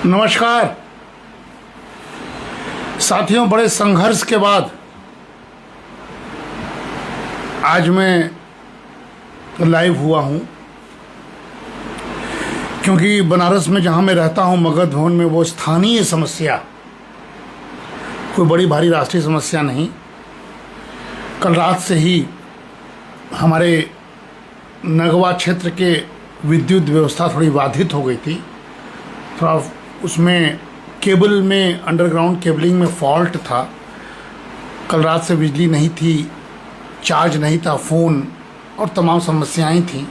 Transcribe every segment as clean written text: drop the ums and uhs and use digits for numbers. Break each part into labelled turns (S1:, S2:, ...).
S1: नमस्कार साथियों, बड़े संघर्ष के बाद आज मैं लाइव हुआ हूँ, क्योंकि बनारस में जहाँ मैं रहता हूँ मगध भवन में, वो स्थानीय समस्या, कोई बड़ी भारी राष्ट्रीय समस्या नहीं। कल रात से ही हमारे नगवा क्षेत्र के विद्युत व्यवस्था थोड़ी बाधित हो गई थी। थोड़ा उसमें केबल में, अंडरग्राउंड केबलिंग में फॉल्ट था। कल रात से बिजली नहीं थी, चार्ज नहीं था फ़ोन, और तमाम समस्याएं थीं।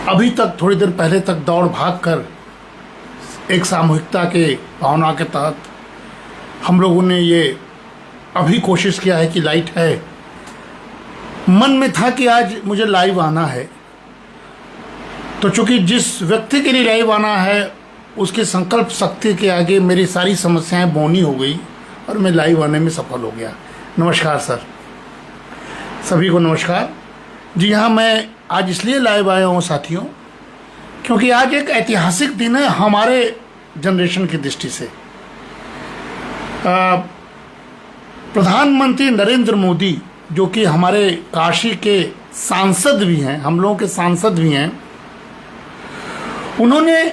S1: अभी तक थोड़ी देर पहले तक दौड़ भाग कर एक सामूहिकता के भावना के तहत हम लोगों ने ये अभी कोशिश किया है कि लाइट है। मन में था कि आज मुझे लाइव आना है, तो चूंकि जिस व्यक्ति के लिए लाइव आना है उसकी संकल्प शक्ति के आगे मेरी सारी समस्याएं बौनी हो गई और मैं लाइव आने में सफल हो गया। नमस्कार सर, सभी को नमस्कार। जी हाँ, मैं आज इसलिए लाइव आया हूँ साथियों, क्योंकि आज एक ऐतिहासिक दिन है हमारे जनरेशन की दृष्टि से। प्रधानमंत्री नरेंद्र मोदी, जो कि हमारे काशी के सांसद भी हैं, हम लोगों के सांसद भी हैं, उन्होंने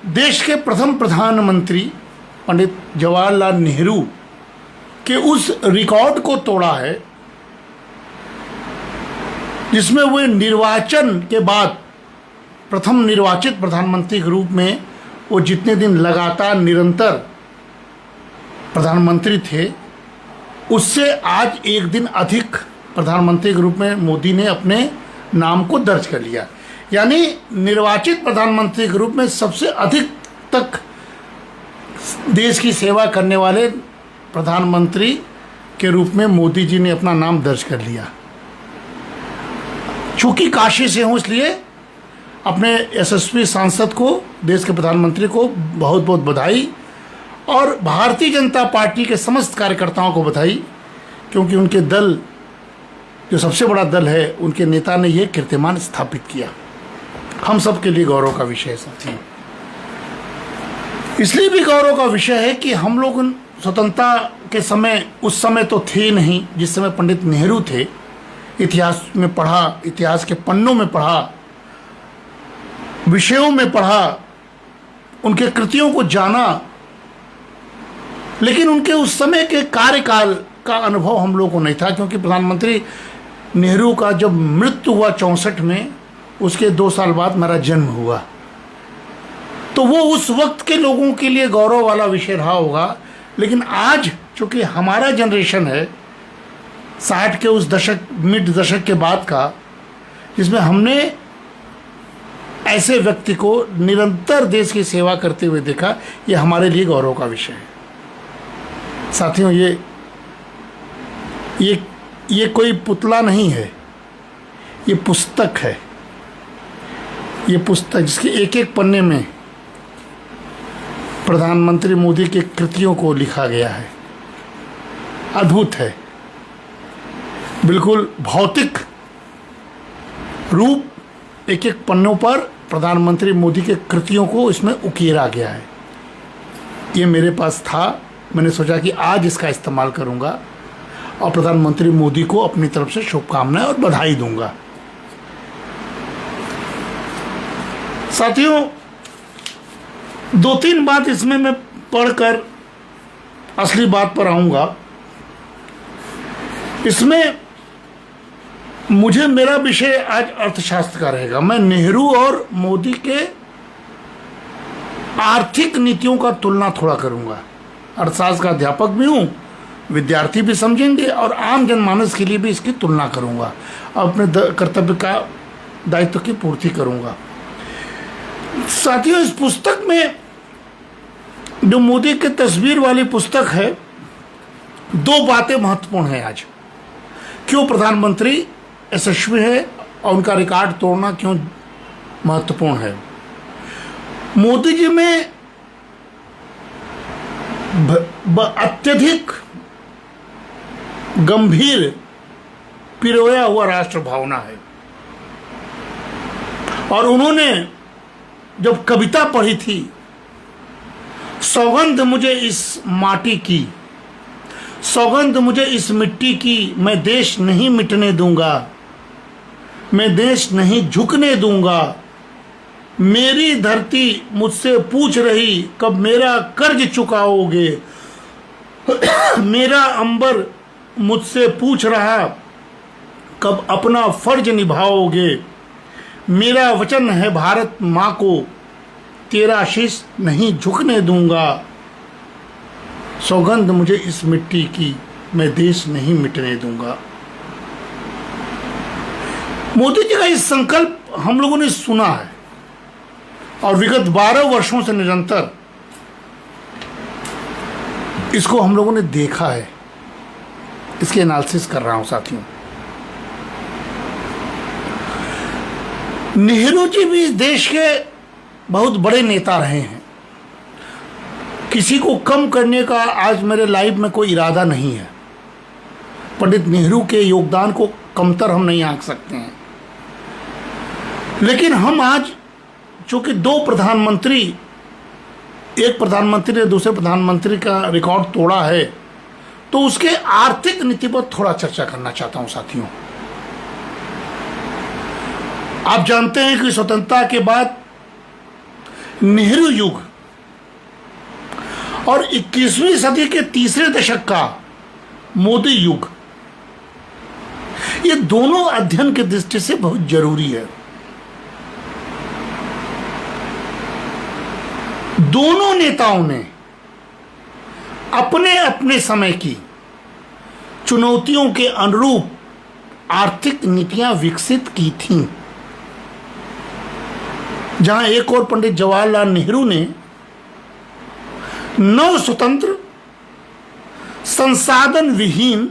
S1: देश के प्रथम प्रधानमंत्री पंडित जवाहरलाल नेहरू के उस रिकॉर्ड को तोड़ा है जिसमें वे निर्वाचन के बाद प्रथम निर्वाचित प्रधानमंत्री के रूप में वो जितने दिन लगातार निरंतर प्रधानमंत्री थे, उससे आज एक दिन अधिक प्रधानमंत्री के रूप में मोदी ने अपने नाम को दर्ज कर लिया। यानी निर्वाचित प्रधानमंत्री के रूप में सबसे अधिक तक देश की सेवा करने वाले प्रधानमंत्री के रूप में मोदी जी ने अपना नाम दर्ज कर लिया। चूंकि काशी से हूँ, इसलिए अपने यशस्वी सांसद को, देश के प्रधानमंत्री को बहुत बहुत बधाई, और भारतीय जनता पार्टी के समस्त कार्यकर्ताओं को बधाई, क्योंकि उनके दल, जो सबसे बड़ा दल है, उनके नेता ने यह कीर्तिमान स्थापित किया। हम सब के लिए गौरव का विषय है साथियों। इसलिए भी गौरव का विषय है कि हम लोग स्वतंत्रता के समय, उस समय तो थे नहीं जिस समय पंडित नेहरू थे। इतिहास में पढ़ा, इतिहास के पन्नों में पढ़ा, विषयों में पढ़ा, उनके कृतियों को जाना, लेकिन उनके उस समय के कार्यकाल का अनुभव हम लोगों को नहीं था, क्योंकि प्रधानमंत्री नेहरू का जब मृत्यु हुआ 64 में, उसके 2 साल बाद मेरा जन्म हुआ। तो वो उस वक्त के लोगों के लिए गौरव वाला विषय रहा होगा। लेकिन आज चूंकि हमारा जनरेशन है 60 के उस दशक, मिड दशक के बाद का, जिसमें हमने ऐसे व्यक्ति को निरंतर देश की सेवा करते हुए देखा, ये हमारे लिए गौरव का विषय है साथियों। ये कोई पुतला नहीं है, ये पुस्तक है। ये पुस्तक जिसके एक एक पन्ने में प्रधानमंत्री मोदी के कृतियों को लिखा गया है। अद्भुत है, बिल्कुल भौतिक रूप, एक एक पन्नों पर प्रधानमंत्री मोदी के कृतियों को इसमें उकेरा गया है। ये मेरे पास था, मैंने सोचा कि आज इसका इस्तेमाल करूंगा और प्रधानमंत्री मोदी को अपनी तरफ से शुभकामनाएं और बधाई दूंगा। साथियों, 2-3 बात इसमें मैं पढ़कर असली बात पर आऊंगा। इसमें मुझे, मेरा विषय आज अर्थशास्त्र का रहेगा। मैं नेहरू और मोदी के आर्थिक नीतियों का तुलना थोड़ा करूंगा। अर्थशास्त्र का अध्यापक भी हूं, विद्यार्थी भी समझेंगे, और आम जनमानस के लिए भी इसकी तुलना करूंगा, अपने कर्तव्य का, दायित्व की पूर्ति करूंगा। साथियों, इस पुस्तक में, जो मोदी की तस्वीर वाली पुस्तक है, 2 बातें महत्वपूर्ण हैं आज। क्यों प्रधानमंत्री यशस्वी है और उनका रिकॉर्ड तोड़ना क्यों महत्वपूर्ण है। मोदी जी में अत्यधिक गंभीर पिरोया हुआ राष्ट्र भावना है, और उन्होंने जब कविता पढ़ी थी, सौगंध मुझे इस माटी की, सौगंध मुझे इस मिट्टी की, मैं देश नहीं मिटने दूंगा, मैं देश नहीं झुकने दूंगा। मेरी धरती मुझसे पूछ रही कब मेरा कर्ज चुकाओगे, मेरा अंबर मुझसे पूछ रहा कब अपना फर्ज निभाओगे। मेरा वचन है भारत माँ को, तेरा शीश नहीं झुकने दूंगा। सौगंध मुझे इस मिट्टी की, मैं देश नहीं मिटने दूंगा। मोदी जी का इस संकल्प हम लोगों ने सुना है और विगत 12 वर्षों से निरंतर इसको हम लोगों ने देखा है। इसके एनालिसिस कर रहा हूं साथियों। नेहरू जी भी इस देश के बहुत बड़े नेता रहे हैं। किसी को कम करने का आज मेरे लाइफ में कोई इरादा नहीं है। पंडित नेहरू के योगदान को कमतर हम नहीं आंक सकते हैं, लेकिन हम आज चूंकि दो प्रधानमंत्री, एक प्रधानमंत्री ने दूसरे प्रधानमंत्री का रिकॉर्ड तोड़ा है, तो उसके आर्थिक नीति पर थोड़ा चर्चा करना चाहता हूं साथियों। आप जानते हैं कि स्वतंत्रता के बाद नेहरू युग और 21वीं सदी के तीसरे दशक का मोदी युग, ये दोनों अध्ययन की दृष्टि से बहुत जरूरी है। दोनों नेताओं ने अपने अपने समय की चुनौतियों के अनुरूप आर्थिक नीतियां विकसित की थीं। जहां एक और पंडित जवाहरलाल नेहरू ने नव स्वतंत्र, संसाधन विहीन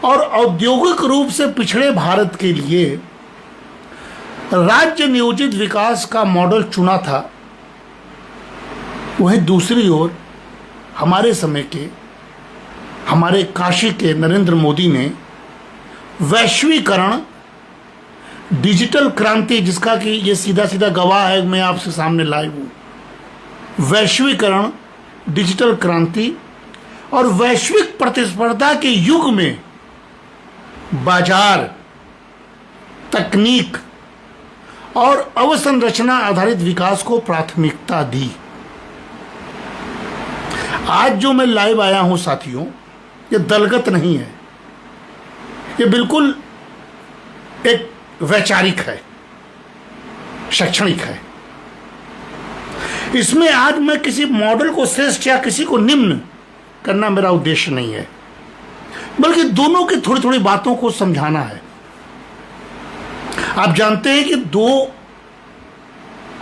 S1: और औद्योगिक रूप से पिछड़े भारत के लिए राज्य नियोजित विकास का मॉडल चुना था, वहीं दूसरी ओर हमारे समय के, हमारे काशी के नरेंद्र मोदी ने वैश्वीकरण, डिजिटल क्रांति, जिसका कि ये सीधा सीधा गवाह है, मैं आपसे सामने लाइव हूं। वैश्वीकरण, डिजिटल क्रांति और वैश्विक प्रतिस्पर्धा के युग में बाजार, तकनीक और अवसंरचना आधारित विकास को प्राथमिकता दी। आज जो मैं लाइव आया हूं साथियों, ये दलगत नहीं है, ये बिल्कुल एक वैचारिक है, शैक्षणिक है। इसमें आज मैं किसी मॉडल को श्रेष्ठ या किसी को निम्न करना मेरा उद्देश्य नहीं है, बल्कि दोनों की थोड़ी थोड़ी बातों को समझाना है। आप जानते हैं कि दो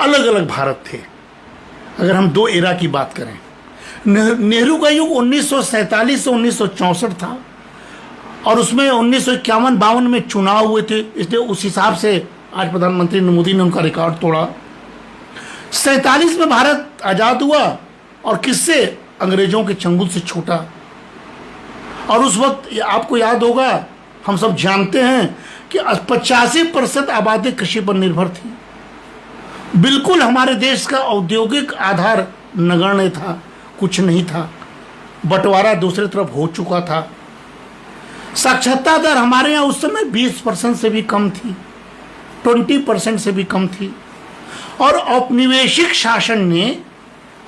S1: अलग अलग भारत थे। अगर हम दो एरा की बात करें, नेहरू का युग 1947 से 1964 था और उसमें 1951-52 में चुनाव हुए थे, इसलिए उस हिसाब से आज प्रधानमंत्री मोदी ने उनका रिकॉर्ड तोड़ा। 47 में भारत आजाद हुआ और किससे? अंग्रेजों के चंगुल से छूटा। और उस वक्त आपको याद होगा, हम सब जानते हैं कि 85% आबादी कृषि पर निर्भर थी। बिल्कुल हमारे देश का औद्योगिक आधार नगण्य था, कुछ नहीं था। बंटवारा दूसरी तरफ हो चुका था। साक्षरता दर हमारे यहाँ उस समय 20% से भी कम थी, 20% से भी कम थी। और औपनिवेशिक शासन ने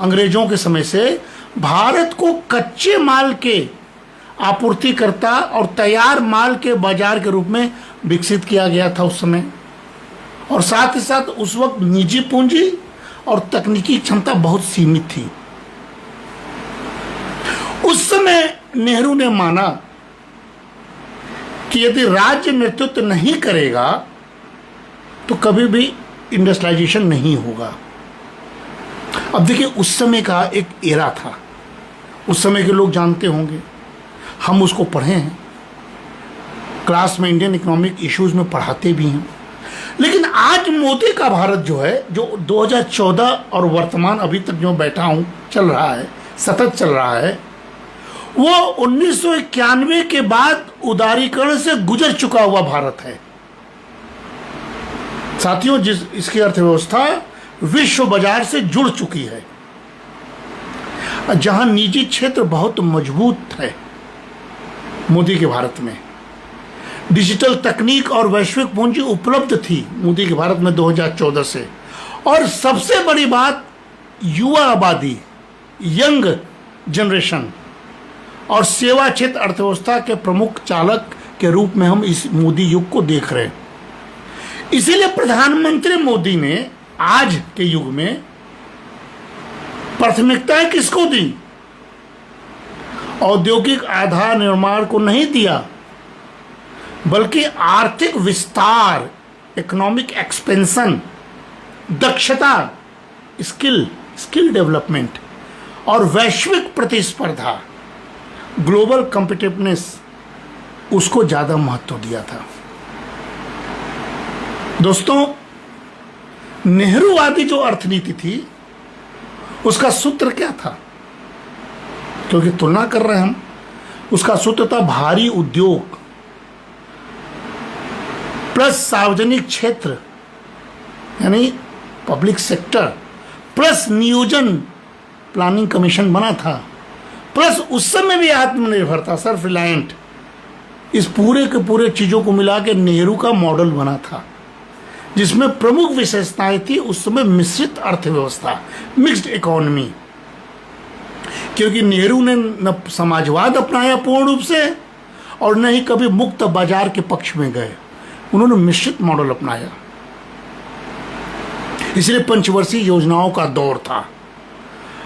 S1: अंग्रेजों के समय से भारत को कच्चे माल के आपूर्तिकर्ता और तैयार माल के बाजार के रूप में विकसित किया गया था उस समय। और साथ ही साथ उस वक्त निजी पूंजी और तकनीकी क्षमता बहुत सीमित थी। उस समय नेहरू ने माना कि यदि राज्य नेतृत्व नहीं करेगा तो कभी भी इंडस्ट्रियलाइजेशन नहीं होगा। अब देखिए, उस समय का एक एरा था, उस समय के लोग जानते होंगे, हम उसको पढ़े हैं, क्लास में इंडियन इकोनॉमिक इश्यूज में पढ़ाते भी हैं। लेकिन आज मोदी का भारत जो है, जो 2014 और वर्तमान अभी तक जो बैठा हूं चल रहा है, सतत चल रहा है, वो 1991 के बाद उदारीकरण से गुजर चुका हुआ भारत है साथियों। इसकी अर्थव्यवस्था विश्व बाजार से जुड़ चुकी है, जहां निजी क्षेत्र बहुत मजबूत है। मोदी के भारत में डिजिटल तकनीक और वैश्विक पूंजी उपलब्ध थी मोदी के भारत में 2014 से। और सबसे बड़ी बात, युवा आबादी, यंग जनरेशन और सेवा क्षेत्र अर्थव्यवस्था के प्रमुख चालक के रूप में हम इस मोदी युग को देख रहे हैं। इसीलिए प्रधानमंत्री मोदी ने आज के युग में प्राथमिकताएं किसको दी? औद्योगिक आधार निर्माण को नहीं दिया, बल्कि आर्थिक विस्तार, इकोनॉमिक एक्सपेंशन, दक्षता, स्किल डेवलपमेंट और वैश्विक प्रतिस्पर्धा, ग्लोबल कॉम्पिटिटिवनेस, उसको ज्यादा महत्व दिया था। दोस्तों, नेहरूवादी जो अर्थनीति थी उसका सूत्र क्या था? क्योंकि तुलना कर रहे हैं हम, उसका सूत्र था भारी उद्योग प्लस सार्वजनिक क्षेत्र यानी पब्लिक सेक्टर प्लस नियोजन, प्लानिंग कमीशन बना था, प्लस उस समय भी आत्मनिर्भरता, सेल्फ रिलायंट। इस पूरे के पूरे चीजों को मिला के नेहरू का मॉडल बना था, जिसमें प्रमुख विशेषताएं थी उस समय मिश्रित अर्थव्यवस्था, मिक्स्ड इकोनॉमी। क्योंकि नेहरू ने न समाजवाद अपनाया पूर्ण रूप से और न ही कभी मुक्त बाजार के पक्ष में गए, उन्होंने मिश्रित मॉडल अपनाया। इसलिए पंचवर्षीय योजनाओं का दौर था।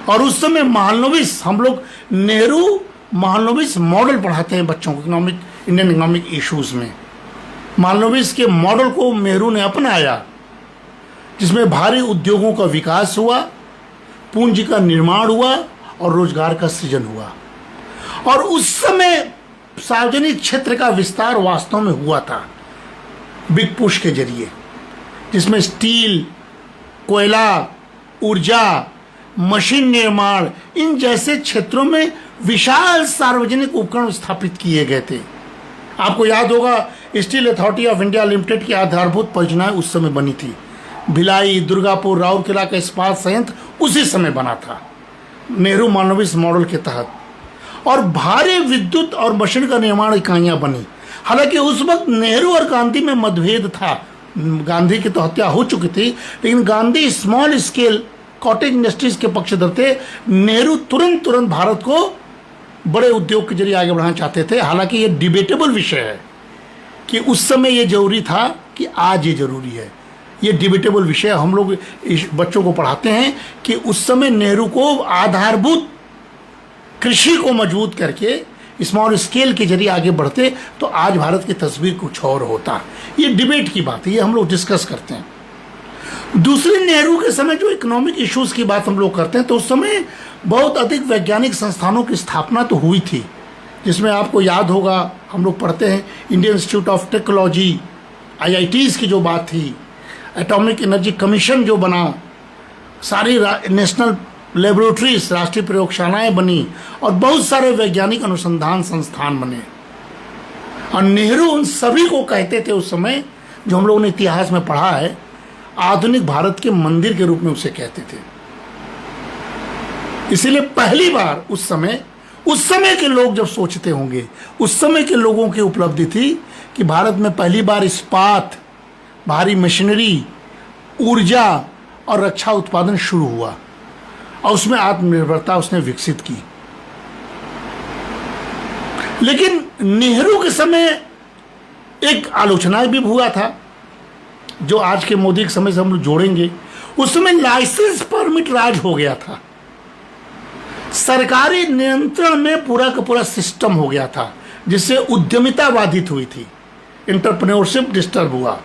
S1: और उस समय महालनोबिस, हम लोग नेहरू महालनोबिस मॉडल पढ़ाते हैं बच्चों को इंडियन इकोनॉमिक इश्यूज में। महालनोबिस के मॉडल को नेहरू ने अपनाया, जिसमें भारी उद्योगों का विकास हुआ, पूंजी का निर्माण हुआ और रोजगार का सृजन हुआ। और उस समय सार्वजनिक क्षेत्र का विस्तार वास्तव में हुआ था बिग पुश के जरिए, जिसमें स्टील, कोयला, ऊर्जा, मशीन निर्माण, इन जैसे क्षेत्रों में विशाल सार्वजनिक उपकरण स्थापित किए गए थे। आपको याद होगा, steel authority of India limited की आधारभूत परियोजनाएं उस समय बनी थी। भिलाई, दुर्गापुर, राउरकेला का इस्पात संयंत्र उसी समय बना था नेहरू महालनोबिस मॉडल के तहत। और भारी विद्युत और मशीन का निर्माण इकाइयां बनी। हालांकि उस वक्त नेहरू और गांधी में मतभेद था। गांधी की तो हत्या हो चुकी थी, लेकिन Gandhi small scale cottage industries के पक्षधर थे। नेहरू तुरंत भारत को बड़े उद्योग के जरिए आगे बढ़ाना चाहते थे। हालांकि ये डिबेटेबल विषय है कि उस समय ये जरूरी था कि आज ये जरूरी है। ये डिबेटेबल विषय हम लोग बच्चों को पढ़ाते हैं कि उस समय नेहरू को आधारभूत कृषि को मजबूत करके स्मॉल स्केल के जरिए आगे बढ़ते तो आज भारत की तस्वीर कुछ और होता। ये डिबेट की बात है, ये हम लोग डिस्कस करते हैं। दूसरे, नेहरू के समय जो इकोनॉमिक इश्यूज की बात हम लोग करते हैं तो उस समय बहुत अधिक वैज्ञानिक संस्थानों की स्थापना तो हुई थी, जिसमें आपको याद होगा, हम लोग पढ़ते हैं Indian institute of technology, IITs की जो बात थी, एटॉमिक एनर्जी कमीशन जो बना, सारी नेशनल लेबोरेटरीज, राष्ट्रीय प्रयोगशालाएं बनी और बहुत सारे वैज्ञानिक अनुसंधान संस्थान बने। और नेहरू उन सभी को कहते थे उस समय, जो हम लोगों ने इतिहास में पढ़ा है, आधुनिक भारत के मंदिर के रूप में उसे कहते थे। इसीलिए पहली बार उस समय के लोग जब सोचते होंगे, उस समय के लोगों की उपलब्धि थी कि भारत में पहली बार इस्पात, भारी मशीनरी, ऊर्जा और रक्षा उत्पादन शुरू हुआ और उसमें आत्मनिर्भरता उसने विकसित की। लेकिन नेहरू के समय एक आलोचना भी हुआ था, जो आज के मोदी के समय से हम लोग जोड़ेंगे। उस समय लाइसेंस परमिट राज हो गया था, सरकारी नियंत्रण में पूरा का पूरा सिस्टम हो गया था, जिससे उद्यमिता बाधित हुई थी, एंटरप्रेन्योरशिप डिस्टर्ब हुआ,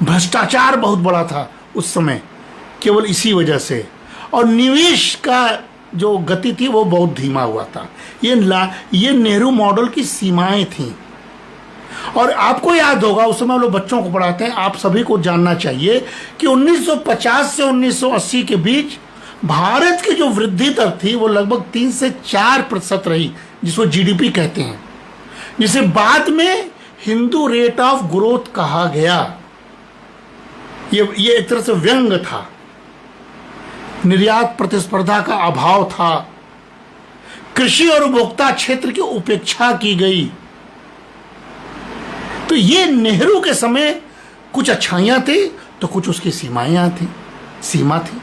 S1: भ्रष्टाचार बहुत बड़ा था उस समय केवल इसी वजह से, और निवेश का जो गति थी वो बहुत धीमा हुआ था। ये नेहरू मॉडल की सीमाएं थीं। और आपको याद होगा, उस समय हम लोग बच्चों को पढ़ाते हैं, आप सभी को जानना चाहिए कि 1950 से 1980 के बीच भारत की जो वृद्धि दर थी वो लगभग 3 से 4% रही, जिसको GDP कहते हैं, जिसे बाद में हिंदू रेट ऑफ ग्रोथ कहा गया। ये एक तरह से व्यंग था निर्यात प्रतिस्पर्धा का अभाव था, कृषि और उपभोक्ता क्षेत्र की उपेक्षा की गई। तो ये नेहरू के समय कुछ अच्छाइयां थी तो कुछ उसकी सीमा थी।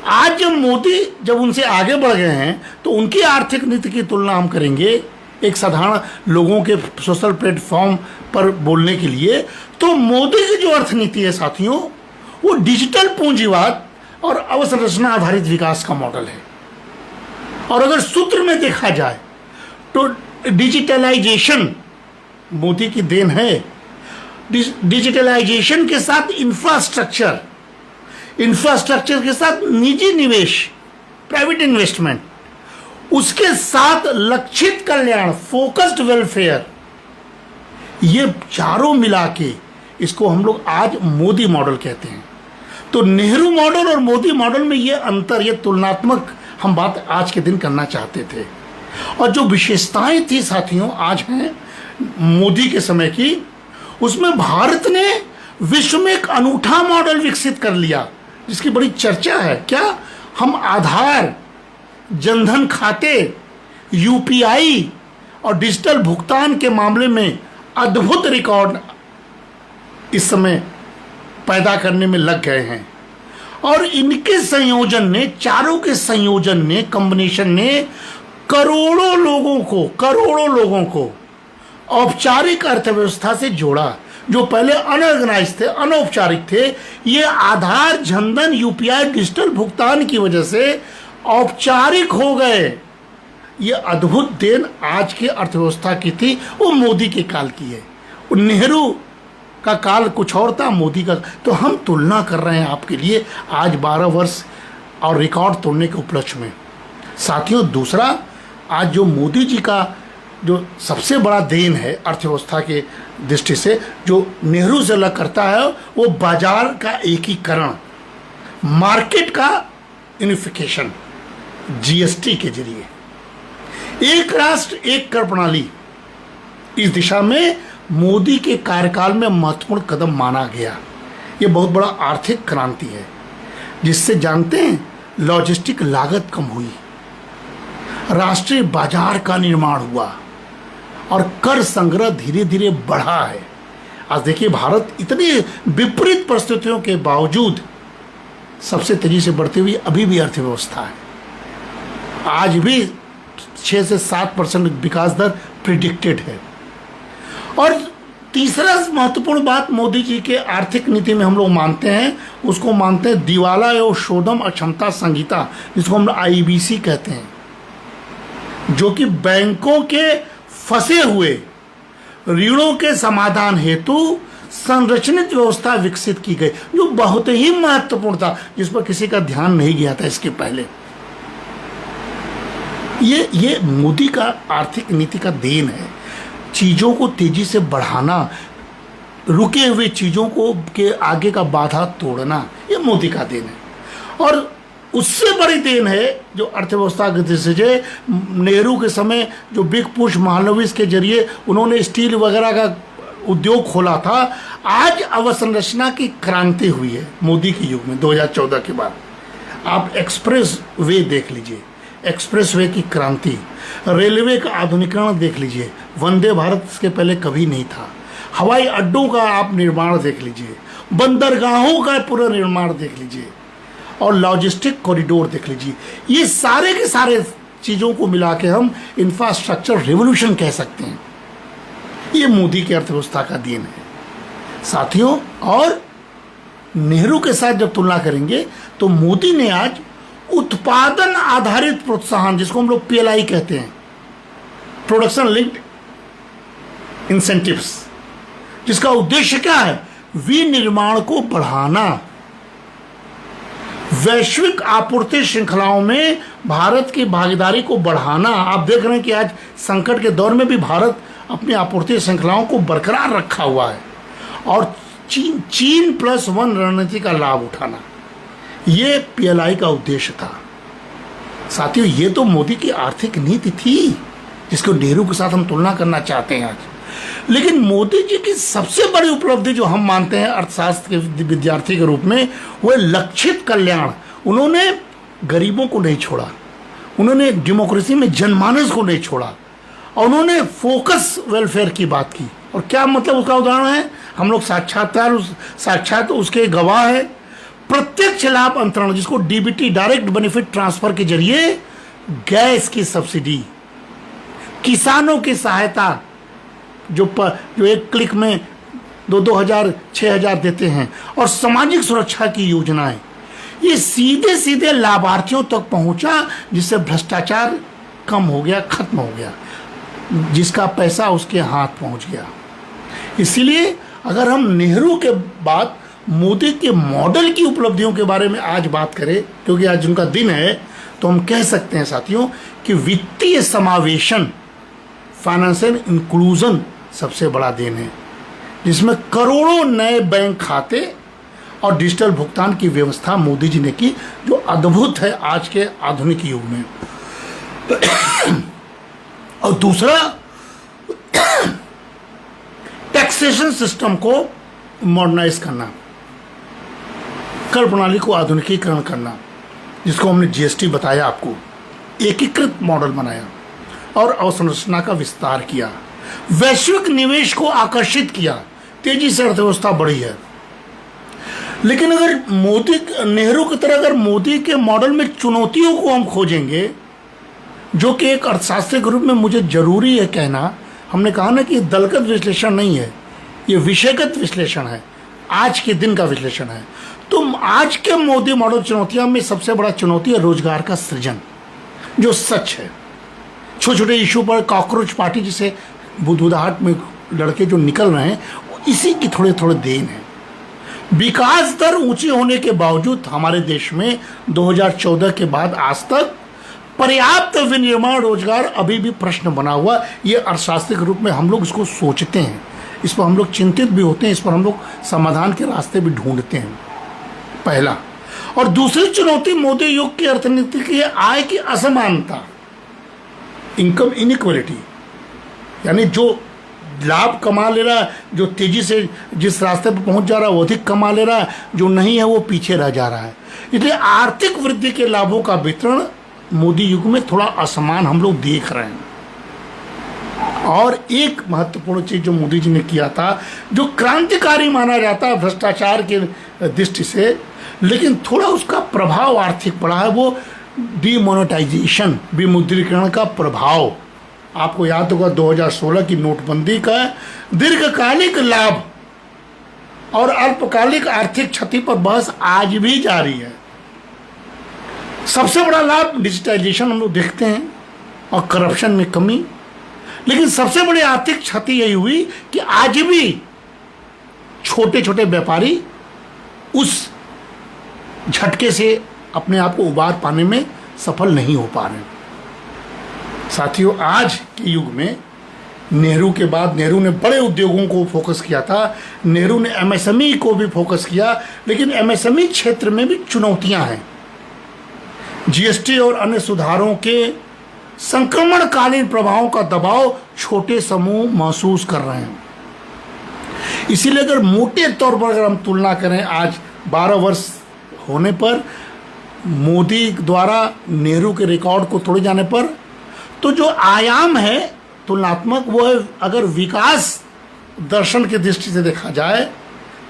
S1: आज जब मोदी उनसे आगे बढ़ गए हैं तो उनकी आर्थिक नीति की तुलना हम करेंगे एक साधारण लोगों के सोशल प्लेटफॉर्म पर बोलने के लिए, तो मोदी की जो अर्थनीति है साथियों, वो डिजिटल पूंजीवाद और अवसंरचना आधारित विकास का मॉडल है। और अगर सूत्र में देखा जाए तो डिजिटलाइजेशन मोदी की देन है। डिजिटलाइजेशन के साथ इंफ्रास्ट्रक्चर के साथ निजी निवेश, प्राइवेट इन्वेस्टमेंट, उसके साथ लक्षित कल्याण, फोकस्ड वेलफेयर, ये चारों मिला के इसको हम लोग आज मोदी मॉडल कहते हैं। तो नेहरू मॉडल और मोदी मॉडल में ये अंतर, ये तुलनात्मक हम बात आज के दिन करना चाहते थे। और जो विशेषताएं थी साथियों आज हैं मोदी के समय की, उसमें भारत ने विश्व में एक अनूठा मॉडल विकसित कर लिया जिसकी बड़ी चर्चा है। क्या? हम आधार, जनधन खाते, यूपीआई और डिजिटल भुगतान के मामले में अद्भुत रिकॉर्ड इस समय पैदा करने में लग गए हैं। और इनके संयोजन ने, चारों के संयोजन ने, कॉम्बिनेशन ने करोड़ों लोगों को औपचारिक अर्थव्यवस्था से जोड़ा। जो पहले अनऑर्गेनाइज थे, अनौपचारिक थे, ये आधार, जनधन, यूपीआई, डिजिटल भुगतान की वजह से औपचारिक हो गए। ये अद्भुत देन आज की अर्थव्यवस्था की थी, वो मोदी के काल की है। नेहरू का काल कुछ और था, मोदी का। तो हम तुलना कर रहे हैं आपके लिए आज 12 वर्ष और रिकॉर्ड तोड़ने के उपलक्ष्य में। साथियों, दूसरा, आज जो मोदी जी का जो सबसे बड़ा देन है अर्थव्यवस्था के दृष्टि से, जो नेहरू से अलग करता है, वो बाजार का एकीकरण, मार्केट का यूनिफिकेशन, जीएसटी के जरिए एक राष्ट्र एक कर प्रणाली। इस दिशा में मोदी के कार्यकाल में महत्वपूर्ण कदम माना गया। ये बहुत बड़ा आर्थिक क्रांति है जिससे जानते हैं लॉजिस्टिक लागत कम हुई, राष्ट्रीय बाजार का निर्माण हुआ और कर संग्रह धीरे धीरे बढ़ा है। आज देखिए, भारत इतनी विपरीत परिस्थितियों के बावजूद सबसे तेजी से बढ़ती हुई अभी भी अर्थव्यवस्था है। आज भी 6 से 7% विकास दर प्रिडिक्टेड है। और तीसरा महत्वपूर्ण बात मोदी जी के आर्थिक नीति में हम लोग मानते हैं, उसको मानते हैं दिवाला एवं शोधन अक्षमता संहिता, जिसको हम आईबीसी कहते हैं, जो कि बैंकों के फंसे हुए ऋणों के समाधान हेतु संरचित व्यवस्था विकसित की गई, जो बहुत ही महत्वपूर्ण था, जिस पर किसी का ध्यान नहीं गया था इसके पहले। ये मोदी का आर्थिक नीति का देन है। चीजों को तेजी से बढ़ाना, रुके हुए चीजों को के आगे का बाधा तोड़ना, ये मोदी का देन है। और उससे बड़ी देन है जो अर्थव्यवस्था के दृष्टि से नेहरू के समय जो बिग पुश महालनोबिस के जरिए उन्होंने स्टील वगैरह का उद्योग खोला था। आज अवसंरचना की क्रांति हुई है मोदी के युग में 2014 के बाद। आप एक्सप्रेस वे देख लीजिए, एक्सप्रेस वे की क्रांति, रेलवे का आधुनिकीकरण देख लीजिए, वंदे भारत इसके पहले कभी नहीं था। हवाई अड्डों का आप निर्माण देख लीजिए, बंदरगाहों का पुनर्निर्माण देख लीजिए और लॉजिस्टिक कॉरिडोर देख लीजिए। ये सारे के सारे चीज़ों को मिला के हम इंफ्रास्ट्रक्चर रेवोल्यूशन कह सकते हैं। ये मोदी की अर्थव्यवस्था का देन है साथियों। और नेहरू के साथ जब तुलना करेंगे तो मोदी ने आज उत्पादन आधारित प्रोत्साहन, जिसको हम लोग पीएलआई कहते हैं, प्रोडक्शन लिंक्ड इंसेंटिव्स, जिसका उद्देश्य क्या है? विनिर्माण को बढ़ाना, वैश्विक आपूर्ति श्रृंखलाओं में भारत की भागीदारी को बढ़ाना। आप देख रहे हैं कि आज संकट के दौर में भी भारत अपनी आपूर्ति श्रृंखलाओं को बरकरार रखा हुआ है। और चीन प्लस वन रणनीति का लाभ उठाना, ये पीएलआई का उद्देश्य था साथियों। ये तो मोदी की आर्थिक नीति थी जिसको नेहरू के साथ हम तुलना करना चाहते हैं आज। लेकिन मोदी जी की सबसे बड़ी उपलब्धि जो हम मानते हैं अर्थशास्त्र के विद्यार्थी के रूप में, वो लक्षित कल्याण। उन्होंने गरीबों को नहीं छोड़ा, उन्होंने डेमोक्रेसी में जनमानस को नहीं छोड़ा, और उन्होंने फोकस वेलफेयर की बात की। और क्या मतलब उसका उदाहरण है, हम लोग साक्षात उसके गवाह है। प्रत्यक्ष लाभ अंतरण, जिसको डीबीटी, डायरेक्ट बेनिफिट ट्रांसफर के जरिए गैस की सब्सिडी, किसानों की सहायता, जो एक क्लिक में 2,000 6,000 देते हैं, और सामाजिक सुरक्षा की योजनाएं, ये सीधे सीधे लाभार्थियों तक पहुंचा, जिससे भ्रष्टाचार कम हो गया, खत्म हो गया, जिसका पैसा उसके हाथ पहुंच गया। इसीलिए अगर हम नेहरू के बाद मोदी के मॉडल की उपलब्धियों के बारे में आज बात करें, क्योंकि आज उनका दिन है, तो हम कह सकते हैं साथियों कि वित्तीय समावेशन, फाइनेंशियल इंक्लूजन सबसे बड़ा देन है, जिसमें करोड़ों नए बैंक खाते और डिजिटल भुगतान की व्यवस्था मोदी जी ने की, जो अद्भुत है आज के आधुनिक युग में। और दूसरा, टैक्सेशन सिस्टम को मॉडर्नाइज करना, कर प्रणाली को आधुनिकीकरण करना, जिसको हमने जीएसटी बताया आपको, एकीकृत मॉडल बनाया और अवसंरचना का विस्तार किया, वैश्विक निवेश को आकर्षित किया, तेजी से अर्थव्यवस्था बढ़ी है। लेकिन अगर नेहरू की तरह अगर मोदी के मॉडल में चुनौतियों को हम खोजेंगे, जो कि एक अर्थशास्त्री के रूप में मुझे जरूरी है कहना, हमने कहा ना कि दलगत विश्लेषण नहीं है, ये विषयगत विश्लेषण है, आज के दिन का विश्लेषण है। तो आज के मोदी मॉडल चुनौतियों में सबसे बड़ा चुनौती है रोजगार का सृजन, जो सच है। छोटे छोटे इशू पर कॉकरोच पार्टी जिसे बुदबुदाहट में लड़के जो निकल रहे हैं, इसी की थोड़े थोड़े देन है। विकास दर ऊंची होने के बावजूद हमारे देश में 2014 के बाद आज तक पर्याप्त विनिर्माण रोजगार अभी भी प्रश्न बना हुआ। ये अर्थशास्त्री के रूप में हम लोग इसको सोचते हैं, इस पर हम लोग चिंतित भी होते हैं, इस पर हम लोग समाधान के रास्ते भी ढूंढते हैं, पहला। और दूसरी चुनौती मोदी युग की अर्थनीति की आय की असमानता, इनकम इनइक्वालिटी, यानी जो लाभ कमा ले रहा है, जो तेजी से जिस रास्ते पर पहुंच जा रहा है वो अधिक कमा ले रहा है, जो नहीं है वो पीछे रह जा रहा है। इसलिए आर्थिक वृद्धि के लाभों का वितरण मोदी युग में थोड़ा असमान हम लोग देख रहे हैं। और एक महत्वपूर्ण चीज जो मोदी जी ने किया था, जो क्रांतिकारी माना जाता है भ्रष्टाचार की दृष्टि से, लेकिन थोड़ा उसका प्रभाव आर्थिक पड़ा है, वो डीमोनेटाइजेशन, विमुद्रीकरण का प्रभाव। आपको याद होगा 2016 की नोटबंदी का दीर्घकालिक लाभ और अल्पकालिक आर्थिक क्षति पर बहस आज भी जारी है। सबसे बड़ा लाभ डिजिटाइजेशन हम लोग देखते हैं और करप्शन में कमी, लेकिन सबसे बड़ी आर्थिक क्षति यही हुई कि आज भी छोटे छोटे व्यापारी उस झटके से अपने आप को उबार पाने में सफल नहीं हो पा रहे। साथियों, आज के युग में नेहरू के बाद नेहरू ने बड़े उद्योगों को फोकस किया था, नेहरू ने एमएसएमई को भी फोकस किया, लेकिन एमएसएमई क्षेत्र में भी चुनौतियां हैं। जीएसटी और अन्य सुधारों के संक्रमणकालीन प्रभावों का दबाव छोटे समूह महसूस कर रहे हैं। इसीलिए अगर मोटे तौर पर अगर हम तुलना करें, आज 12 वर्ष होने पर मोदी द्वारा नेहरू के रिकॉर्ड को तोड़े जाने पर, तो जो आयाम है तुलनात्मक, वो है अगर विकास दर्शन की दृष्टि से देखा जाए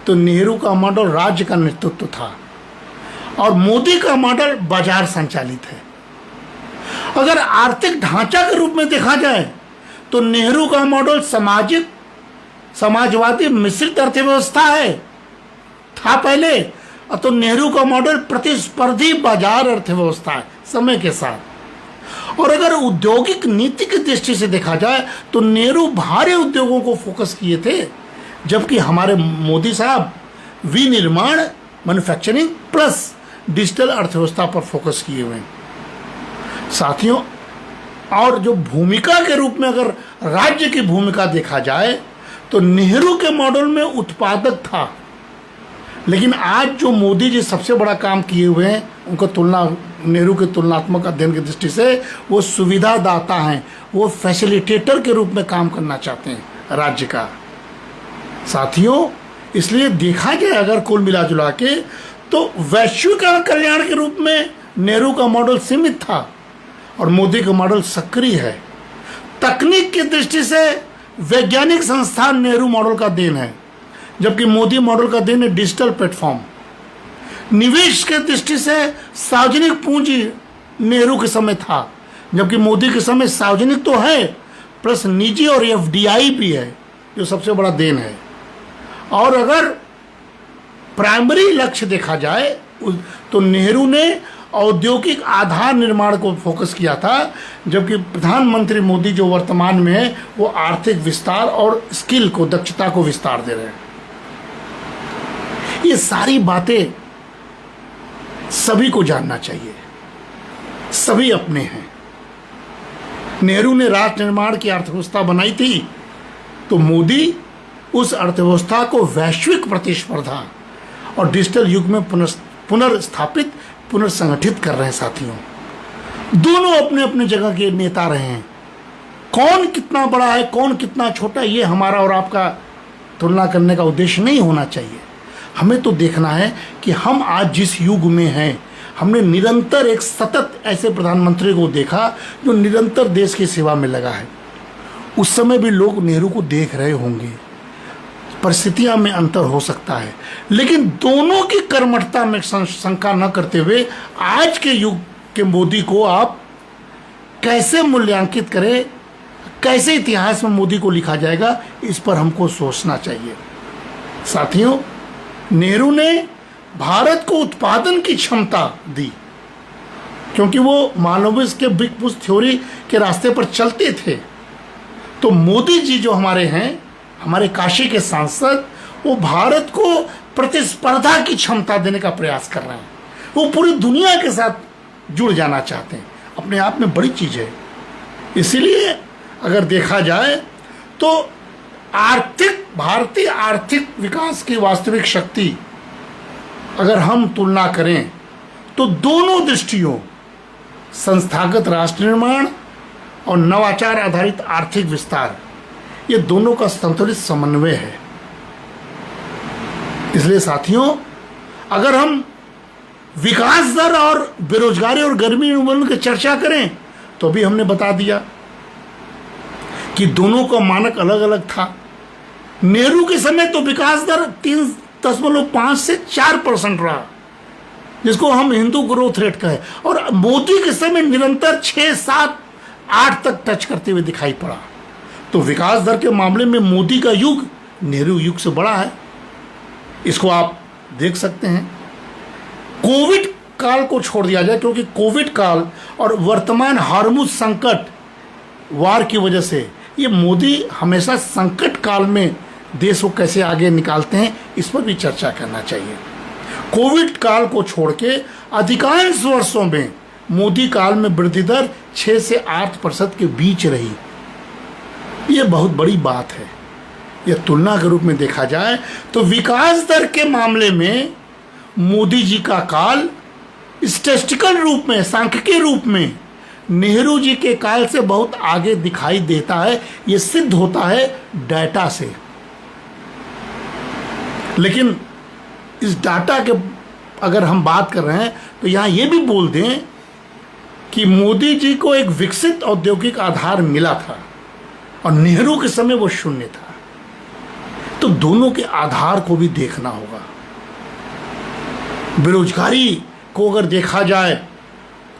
S1: तो नेहरू का मॉडल राज्य का नेतृत्व था और मोदी का मॉडल बाजार संचालित है। अगर आर्थिक ढांचा के रूप में देखा जाए तो नेहरू का मॉडल समाजवादी मिश्रित अर्थव्यवस्था है, था पहले, तो नेहरू का मॉडल प्रतिस्पर्धी बाजार अर्थव्यवस्था है समय के साथ। और अगर औद्योगिक नीति की दृष्टि से देखा जाए तो नेहरू भारी उद्योगों को फोकस किए थे, जबकि हमारे मोदी साहब विनिर्माण, मैन्युफैक्चरिंग प्लस डिजिटल अर्थव्यवस्था पर फोकस किए हुए हैं। साथियों, और जो भूमिका के रूप में अगर राज्य की भूमिका देखा जाए तो नेहरू के मॉडल में उत्पादक था, लेकिन आज जो मोदी जी सबसे बड़ा काम किए हुए हैं, उनको तुलना नेहरू के तुलनात्मक अध्ययन की दृष्टि से वो सुविधादाता हैं, वो फैसिलिटेटर के रूप में काम करना चाहते हैं राज्य का। साथियों, इसलिए देखा जाए अगर कुल मिला जुला के तो वैश्विक कल्याण के रूप में नेहरू का मॉडल सीमित था और मोदी का मॉडल सक्रिय है। तकनीक की दृष्टि से वैज्ञानिक संस्थान नेहरू मॉडल का देन है, जबकि मोदी मॉडल का देन है डिजिटल प्लेटफॉर्म। निवेश के दृष्टि से सार्वजनिक पूंजी नेहरू के समय था, जबकि मोदी के समय सार्वजनिक तो है प्लस निजी और एफडीआई भी है, जो सबसे बड़ा देन है। और अगर प्राइमरी लक्ष्य देखा जाए तो नेहरू ने औद्योगिक आधार निर्माण को फोकस किया था, जबकि प्रधानमंत्री मोदी जो वर्तमान में है वो आर्थिक विस्तार और स्किल को, दक्षता को विस्तार दे रहे हैं। ये सारी बातें सभी को जानना चाहिए, सभी अपने हैं। नेहरू ने राष्ट्र निर्माण की अर्थव्यवस्था बनाई थी, तो मोदी उस अर्थव्यवस्था को वैश्विक प्रतिस्पर्धा और डिजिटल युग में पुनर्स्थापित, पुनर्संगठित कर रहे हैं। साथियों, दोनों अपने अपने जगह के नेता रहे हैं। कौन कितना बड़ा है, कौन कितना छोटा, ये हमारा और आपका तुलना करने का उद्देश्य नहीं होना चाहिए। हमें तो देखना है कि हम आज जिस युग में हैं, हमने निरंतर एक सतत ऐसे प्रधानमंत्री को देखा जो निरंतर देश की सेवा में लगा है। उस समय भी लोग नेहरू को देख रहे होंगे, परिस्थितियां में अंतर हो सकता है, लेकिन दोनों की कर्मठता में शंका न करते हुए आज के युग के मोदी को आप कैसे मूल्यांकित करें, कैसे इतिहास में मोदी को लिखा जाएगा, इस पर हमको सोचना चाहिए। साथियों, नेहरू ने भारत को उत्पादन की क्षमता दी, क्योंकि वो मालवीय के बिग पुश थ्योरी के रास्ते पर चलते थे। तो मोदी जी जो हमारे हैं, हमारे काशी के सांसद, वो भारत को प्रतिस्पर्धा की क्षमता देने का प्रयास कर रहे हैं। वो पूरी दुनिया के साथ जुड़ जाना चाहते हैं, अपने आप में बड़ी चीज़ है। इसीलिए अगर देखा जाए तो भारतीय आर्थिक विकास की वास्तविक शक्ति अगर हम तुलना करें तो दोनों दृष्टियों, संस्थागत राष्ट्र निर्माण और नवाचार आधारित आर्थिक विस्तार, ये दोनों का संतुलित समन्वय है। इसलिए साथियों, अगर हम विकास दर और बेरोजगारी और गर्मी निर्मूलन की चर्चा करें तो भी हमने बता दिया कि दोनों का मानक अलग अलग था। नेहरू के समय तो विकास दर 3.5 से 4% रहा, जिसको हम हिंदू ग्रोथ रेट कहें, और मोदी के समय निरंतर 6, 7, 8 तक टच करते हुए दिखाई पड़ा। तो विकास दर के मामले में मोदी का युग नेहरू युग से बड़ा है। इसको आप देख सकते हैं। कोविड काल को छोड़ दिया जाए, क्योंकि कोविड काल और वर्तमान हार्मुज संकट वार की वजह से ये मोदी हमेशा संकट काल में देश को कैसे आगे निकालते हैं, इस पर भी चर्चा करना चाहिए। कोविड काल को छोड़ के अधिकांश वर्षों में मोदी काल में वृद्धि दर 6 से 8% के बीच रही। ये बहुत बड़ी बात है। यह तुलना के रूप में देखा जाए तो विकास दर के मामले में मोदी जी का काल स्टैटिस्टिकल रूप में, सांख्यिकीय रूप में नेहरू जी के काल से बहुत आगे दिखाई देता है। ये सिद्ध होता है डाटा से। लेकिन इस डाटा के अगर हम बात कर रहे हैं तो यहाँ ये भी बोल दें कि मोदी जी को एक विकसित औद्योगिक आधार मिला था और नेहरू के समय वो शून्य था। तो दोनों के आधार को भी देखना होगा। बेरोजगारी को अगर देखा जाए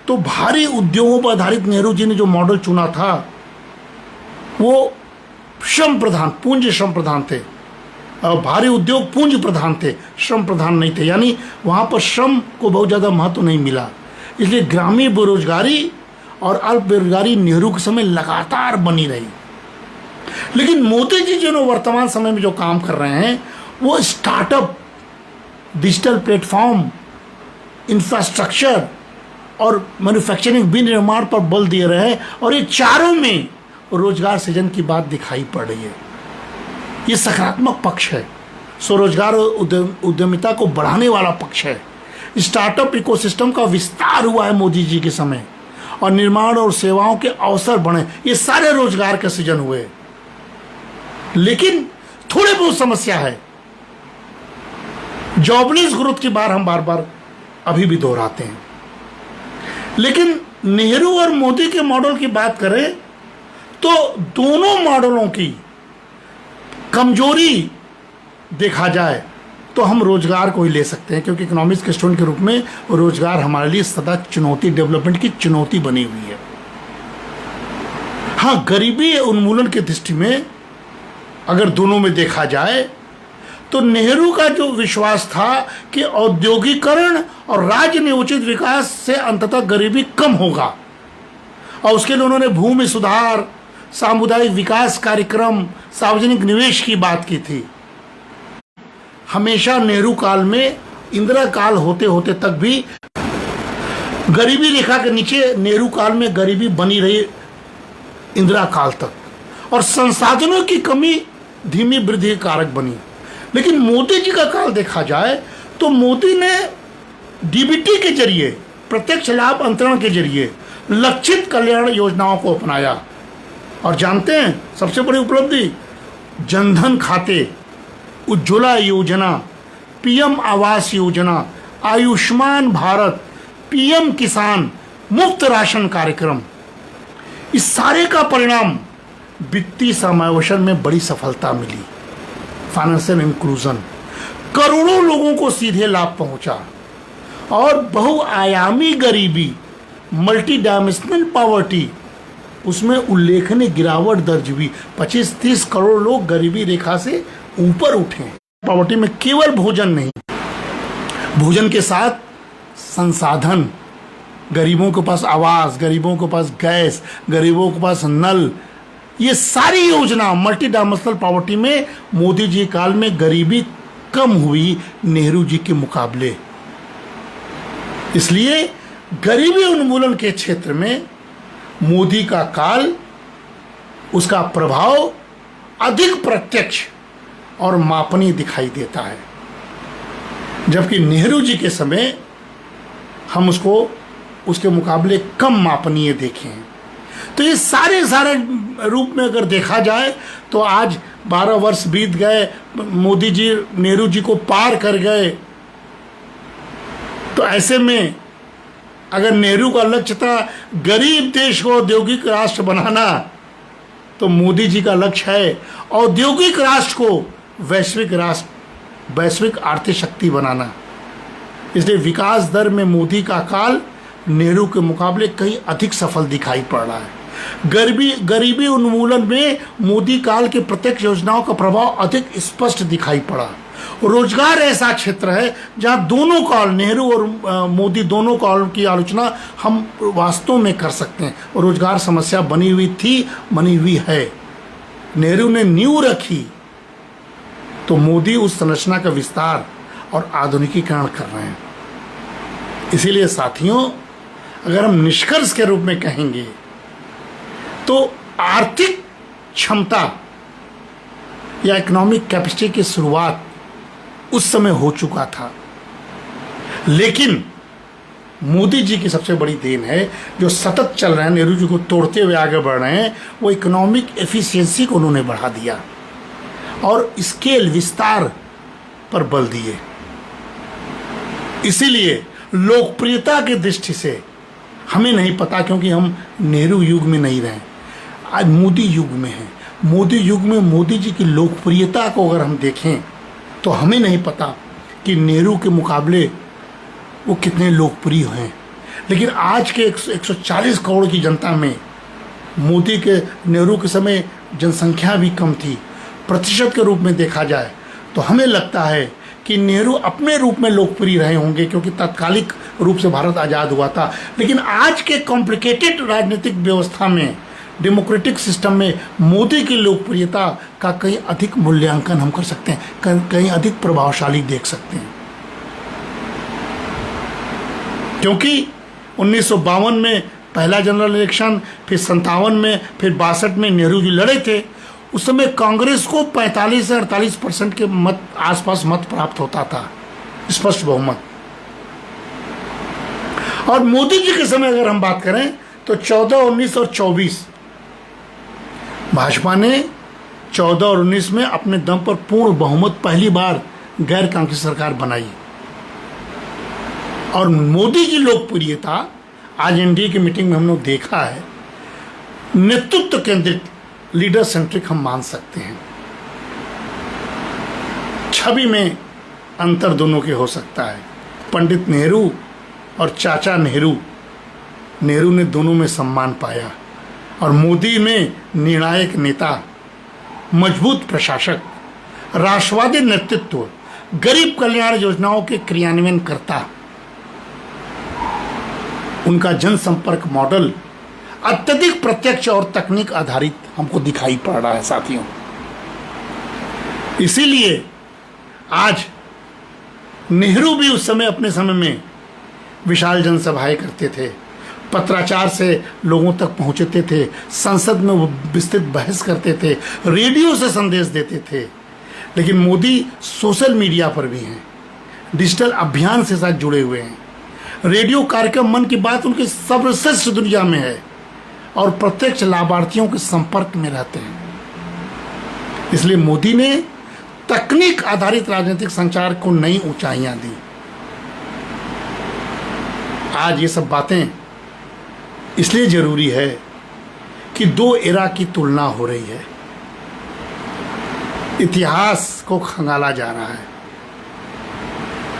S1: तो भारी उद्योगों पर आधारित नेहरू जी ने जो मॉडल चुना था वो श्रम प्रधान, पूंजी श्रम प्रधान थे। और भारी उद्योग पूंजी प्रधान थे, श्रम प्रधान नहीं थे। यानी वहाँ पर श्रम को बहुत ज़्यादा महत्व नहीं मिला। इसलिए ग्रामीण बेरोजगारी और अल्प बेरोजगारी नेहरू के समय लगातार बनी रही। लेकिन मोदी जी जो वर्तमान समय में जो काम कर रहे हैं वो स्टार्टअप, डिजिटल प्लेटफॉर्म, इंफ्रास्ट्रक्चर और मैन्युफैक्चरिंग विनिर्माण पर बल दे रहे हैं, और ये चारों में रोजगार सृजन की बात दिखाई पड़ रही है। ये सकारात्मक पक्ष है, स्वरोजगार और उद्यमिता को बढ़ाने वाला पक्ष है। स्टार्टअप इकोसिस्टम का विस्तार हुआ है मोदी जी के समय, और निर्माण और सेवाओं के अवसर बढ़े। ये सारे रोजगार के सृजन हुए। लेकिन थोड़े बहुत समस्या है। जॉबलेस ग्रोथ की बार हम बार बार अभी भी दोहराते हैं। लेकिन नेहरू और मोदी के मॉडल की बात करें तो दोनों मॉडलों की कमजोरी देखा जाए तो हम रोजगार को ही ले सकते हैं, क्योंकि इकोनॉमिक्स के स्टूडेंट के रूप में रोजगार हमारे लिए सदा चुनौती, डेवलपमेंट की चुनौती बनी हुई है। हाँ, गरीबी उन्मूलन की दृष्टि में अगर दोनों में देखा जाए तो नेहरू का जो विश्वास था कि औद्योगिकरण और राज्य नियोजित विकास से अंततः गरीबी कम होगा, और उसके लिए उन्होंने भूमि सुधार, सामुदायिक विकास कार्यक्रम, सार्वजनिक निवेश की बात की थी। हमेशा नेहरू काल में, इंदिरा काल होते होते तक भी गरीबी रेखा के नीचे नेहरू काल में गरीबी बनी रही इंदिरा काल तक, और संसाधनों की कमी धीमी वृद्धि कारक बनी। लेकिन मोदी जी का काल देखा जाए तो मोदी ने डीबीटी के जरिए, प्रत्यक्ष लाभ अंतरण के जरिए लक्षित कल्याण योजनाओं को अपनाया। और जानते हैं सबसे बड़ी उपलब्धि, जनधन खाते, उज्ज्वला योजना, पीएम आवास योजना, आयुष्मान भारत, पीएम किसान, मुफ्त राशन कार्यक्रम, इस सारे का परिणाम वित्तीय समावेशन में बड़ी सफलता मिली। फाइनेंशियल इंक्लूजन, करोड़ों लोगों को सीधे लाभ पहुंचा, और बहुआयामी गरीबी, मल्टी डायमेंशनल पॉवर्टी, उसमें उल्लेखनीय गिरावट दर्ज हुई। 25-30 करोड़ लोग गरीबी रेखा से ऊपर उठे। पॉवर्टी में केवल भोजन नहीं, भोजन के साथ संसाधन, गरीबों के पास आवास, गरीबों के पास गैस, गरीबों के पास नल, ये सारी योजना मल्टी डायमेंशनल पॉवर्टी में मोदी जी काल में गरीबी कम हुई नेहरू जी के मुकाबले। इसलिए गरीबी उन्मूलन के क्षेत्र में मोदी का काल, उसका प्रभाव अधिक प्रत्यक्ष और मापनीय दिखाई देता है, जबकि नेहरू जी के समय हम उसको उसके मुकाबले कम मापनीय देखें। तो ये सारे रूप में अगर देखा जाए तो आज 12 वर्ष बीत गए, मोदी जी नेहरू जी को पार कर गए। तो ऐसे में अगर नेहरू का लक्ष्य था गरीब देश को औद्योगिक राष्ट्र बनाना, तो मोदी जी का लक्ष्य है औद्योगिक राष्ट्र को वैश्विक आर्थिक शक्ति बनाना। इसलिए विकास दर में मोदी का काल नेहरू के मुकाबले कहीं अधिक सफल दिखाई पड़ रहा है। गरीबी उन्मूलन में मोदी काल के प्रत्यक्ष योजनाओं का प्रभाव अधिक स्पष्ट दिखाई पड़ा। रोजगार ऐसा क्षेत्र है जहां दोनों काल, नेहरू और मोदी दोनों काल की आलोचना हम वास्तव में कर सकते हैं। रोजगार समस्या बनी हुई थी, बनी हुई है। नेहरू ने नींव रखी तो मोदी उस संरचना का विस्तार और आधुनिकीकरण कर रहे हैं। इसीलिए साथियों, अगर हम निष्कर्ष के रूप में कहेंगे तो आर्थिक क्षमता या इकोनॉमिक कैपेसिटी की शुरुआत उस समय हो चुका था, लेकिन मोदी जी की सबसे बड़ी देन है जो सतत चल रहे हैं, नेहरू जी को तोड़ते हुए आगे बढ़ रहे हैं, वो इकोनॉमिक एफिशिएंसी को उन्होंने बढ़ा दिया और स्केल, विस्तार पर बल दिए। इसीलिए लोकप्रियता की दृष्टि से हमें नहीं पता, क्योंकि हम नेहरू युग में नहीं रहे, आज मोदी युग में हैं। मोदी युग में मोदी जी की लोकप्रियता को अगर हम देखें तो हमें नहीं पता कि नेहरू के मुकाबले वो कितने लोकप्रिय हैं। लेकिन आज के 140 करोड़ की जनता में मोदी के, नेहरू के समय जनसंख्या भी कम थी। प्रतिशत के रूप में देखा जाए तो हमें लगता है कि नेहरू अपने रूप में लोकप्रिय रहे होंगे, क्योंकि तात्कालिक रूप से भारत आज़ाद हुआ था। लेकिन आज के कॉम्प्लिकेटेड राजनीतिक व्यवस्था में, डेमोक्रेटिक सिस्टम में मोदी की लोकप्रियता का कहीं अधिक मूल्यांकन हम कर सकते हैं, कहीं अधिक प्रभावशाली देख सकते हैं। क्योंकि 1952 में पहला जनरल इलेक्शन, फिर 57 में, फिर 62 में नेहरू जी लड़े थे। उस समय कांग्रेस को 45 से 48% के मत आसपास मत प्राप्त होता था, स्पष्ट बहुमत। और मोदी जी के समय अगर हम बात करें तो 14, 19 और 24 भाजपा ने 14 और 19 में अपने दम पर पूर्ण बहुमत पहली बार गैर कांग्रेस सरकार बनाई। और मोदी की लोकप्रियता आज एनडीए की मीटिंग में हम लोग देखा है, नेतृत्व केंद्रित, लीडर सेंट्रिक हम मान सकते हैं। छवि में अंतर दोनों के हो सकता है। पंडित नेहरू और चाचा नेहरू, नेहरू ने दोनों में सम्मान पाया, और मोदी में निर्णायक नेता, मजबूत प्रशासक, राष्ट्रवादी नेतृत्व, गरीब कल्याण योजनाओं के क्रियान्वयन करता। उनका जनसंपर्क मॉडल अत्यधिक प्रत्यक्ष और तकनीक आधारित हमको दिखाई पड़ रहा है साथियों। इसीलिए आज नेहरू भी उस समय अपने समय में विशाल जनसभाएं करते थे, पत्राचार से लोगों तक पहुंचते थे, संसद में वो विस्तृत बहस करते थे, रेडियो से संदेश देते थे। लेकिन मोदी सोशल मीडिया पर भी हैं, डिजिटल अभियान से साथ जुड़े हुए हैं, रेडियो कार्यक्रम मन की बात उनकी सर्वश्रेष्ठ दुनिया में है, और प्रत्यक्ष लाभार्थियों के संपर्क में रहते हैं। इसलिए मोदी ने तकनीक आधारित राजनीतिक संचार को नई ऊंचाइयां दी। आज ये सब बातें इसलिए जरूरी है कि दो एरा की तुलना हो रही है, इतिहास को खंगाला जा रहा है,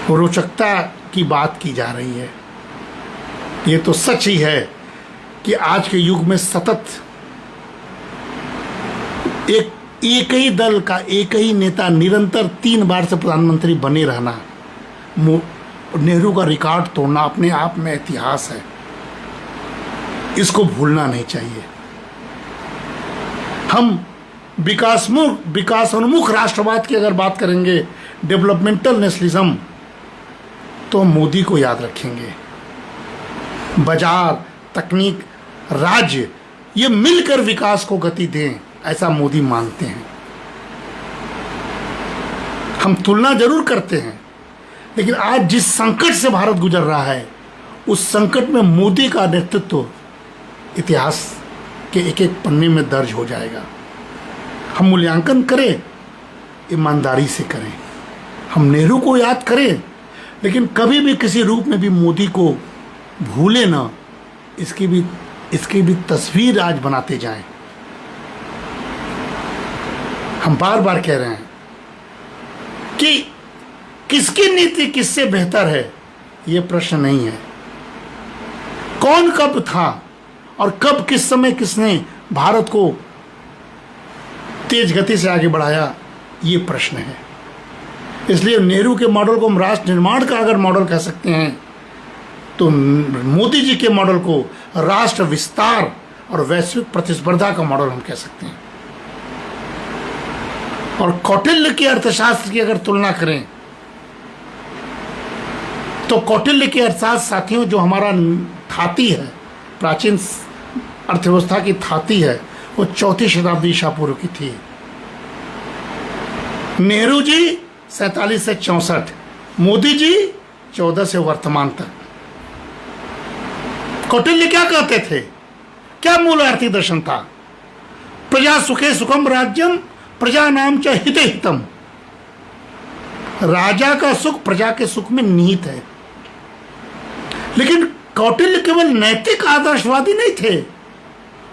S1: रोचकता की बात की जा रही है। ये तो सच ही है कि आज के युग में सतत एक ही दल का एक ही नेता निरंतर 3 बार से प्रधानमंत्री बने रहना, नेहरू का रिकॉर्ड तोड़ना अपने आप में इतिहास है। इसको भूलना नहीं चाहिए। हम विकासोन्मुख राष्ट्रवाद की अगर बात करेंगे, डेवलपमेंटल नेशनलिज्म, तो मोदी को याद रखेंगे। बाजार, तकनीक, राज्य, ये मिलकर विकास को गति दें, ऐसा मोदी मानते हैं। हम तुलना जरूर करते हैं, लेकिन आज जिस संकट से भारत गुजर रहा है, उस संकट में मोदी का नेतृत्व इतिहास के एक एक पन्ने में दर्ज हो जाएगा। हम मूल्यांकन करें, ईमानदारी से करें, हम नेहरू को याद करें, लेकिन कभी भी किसी रूप में भी मोदी को भूले ना, इसकी भी तस्वीर आज बनाते जाएं। हम बार बार कह रहे हैं कि किसकी नीति किससे बेहतर है, ये प्रश्न नहीं है। कौन कब था और कब किस समय किसने भारत को तेज गति से आगे बढ़ाया, ये प्रश्न है। इसलिए नेहरू के मॉडल को हम राष्ट्र निर्माण का अगर मॉडल कह सकते हैं, तो मोदी जी के मॉडल को राष्ट्र विस्तार और वैश्विक प्रतिस्पर्धा का मॉडल हम कह सकते हैं। और कौटिल्य के अर्थशास्त्र की अगर तुलना करें, तो कौटिल्य के अर्थशास्त्र साथियों, जो हमारा थाती है, प्राचीन अर्थव्यवस्था की थाती है, वो 4वीं शताब्दी ईसा पूर्व की थी। नेहरू जी 47 से 64, मोदी जी 14 से वर्तमान तक। कौटिल्य क्या कहते थे, क्या मूल आर्थिक दर्शन था? प्रजा सुखे सुखम राज्यम, प्रजा नाम च हिते हितम। राजा का सुख प्रजा के सुख में निहित है। लेकिन कौटिल्य केवल नैतिक आदर्शवादी नहीं थे,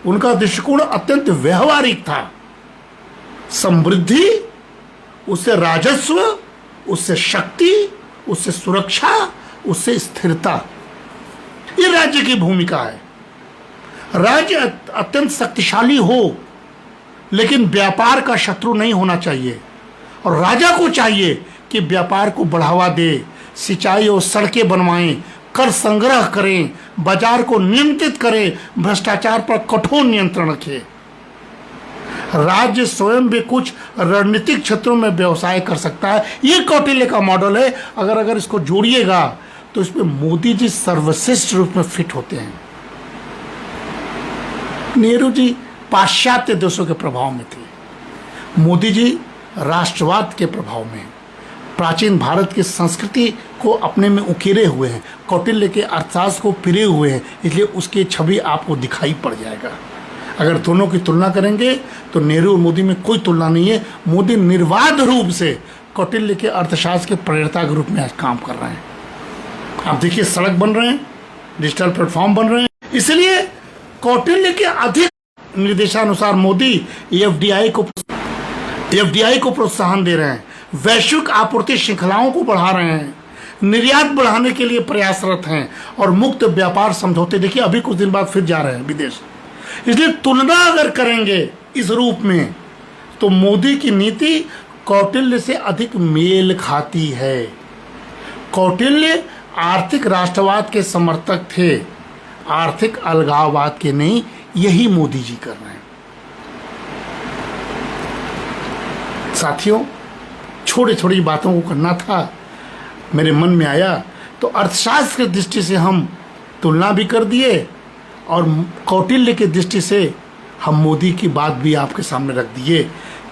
S1: उनका दृष्टिकोण अत्यंत व्यवहारिक था। समृद्धि, उससे राजस्व, उससे शक्ति, उससे सुरक्षा, उससे स्थिरता, ये राज्य की भूमिका है। राज्य अत्यंत शक्तिशाली हो, लेकिन व्यापार का शत्रु नहीं होना चाहिए। और राजा को चाहिए कि व्यापार को बढ़ावा दे, सिंचाई और सड़कें बनवाएं, कर संग्रह करें, बाजार को नियंत्रित करें, भ्रष्टाचार पर कठोर नियंत्रण रखें। राज्य स्वयं भी कुछ रणनीतिक क्षेत्रों में व्यवसाय कर सकता है। ये कौटिल्य का मॉडल है। अगर इसको जोड़िएगा तो इसमें मोदी जी सर्वश्रेष्ठ रूप में फिट होते हैं। नेहरू जी पाश्चात्य देशों के प्रभाव में थे, मोदी जी राष्ट्रवाद के प्रभाव में, प्राचीन भारत की संस्कृति को अपने में उकेरे हुए हैं, कौटिल्य के अर्थशास्त्र को पिरे हुए हैं। इसलिए उसकी छवि आपको दिखाई पड़ जाएगा। अगर दोनों की तुलना करेंगे तो नेहरू और मोदी में कोई तुलना नहीं है। मोदी निर्बाध रूप से कौटिल्य के अर्थशास्त्र के प्रेरता के रूप में आज काम कर रहे हैं। आप देखिए, सड़क बन रहे हैं, डिजिटल प्लेटफॉर्म बन रहे हैं। इसलिए कौटिल्य के अधिक निर्देशानुसार मोदी एफडीआई को प्रोत्साहन दे रहे हैं, वैश्विक आपूर्ति श्रृंखलाओं को बढ़ा रहे हैं, निर्यात बढ़ाने के लिए प्रयासरत हैं और मुक्त व्यापार समझौते, देखिए अभी कुछ दिन बाद फिर जा रहे हैं विदेश। इसलिए तुलना अगर करेंगे इस रूप में तो मोदी की नीति कौटिल्य से अधिक मेल खाती है। कौटिल्य आर्थिक राष्ट्रवाद के समर्थक थे, आर्थिक अलगाववाद के नहीं। यही मोदी जी कर रहे हैं। साथियों, छोटी छोटी बातों को करना था, मेरे मन में आया तो अर्थशास्त्र की दृष्टि से हम तुलना भी कर दिए और कौटिल्य की दृष्टि से हम मोदी की बात भी आपके सामने रख दिए,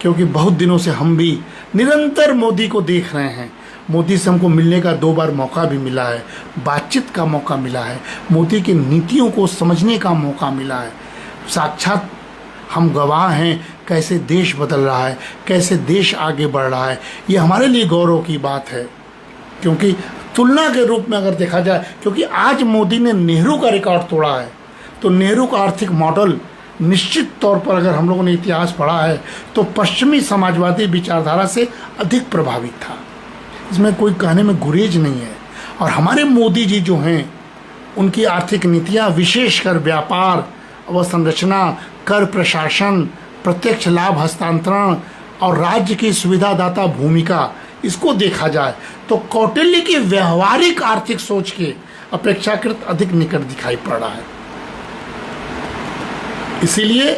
S1: क्योंकि बहुत दिनों से हम भी निरंतर मोदी को देख रहे हैं। मोदी से हमको मिलने का 2 बार मौका भी मिला है, बातचीत का मौका मिला है, मोदी की नीतियों को समझने का मौका मिला है। साक्षात हम गवाह हैं कैसे देश बदल रहा है, कैसे देश आगे बढ़ रहा है। ये हमारे लिए गौरव की बात है, क्योंकि तुलना के रूप में अगर देखा जाए, क्योंकि आज मोदी ने नेहरू का रिकॉर्ड तोड़ा है, तो नेहरू का आर्थिक मॉडल निश्चित तौर पर अगर हम लोगों ने इतिहास पढ़ा है तो पश्चिमी समाजवादी विचारधारा से अधिक प्रभावित था। इसमें कोई कहने में गुरेज नहीं है। और हमारे मोदी जी जो हैं, उनकी आर्थिक नीतियाँ विशेषकर व्यापार, अवसंरचना, कर प्रशासन, प्रत्यक्ष लाभ हस्तांतरण और राज्य की सुविधादाता भूमिका, इसको देखा जाए तो कौटिल्य की व्यवहारिक आर्थिक सोच के अपेक्षाकृत अधिक निकट दिखाई पड़ रहा है। इसीलिए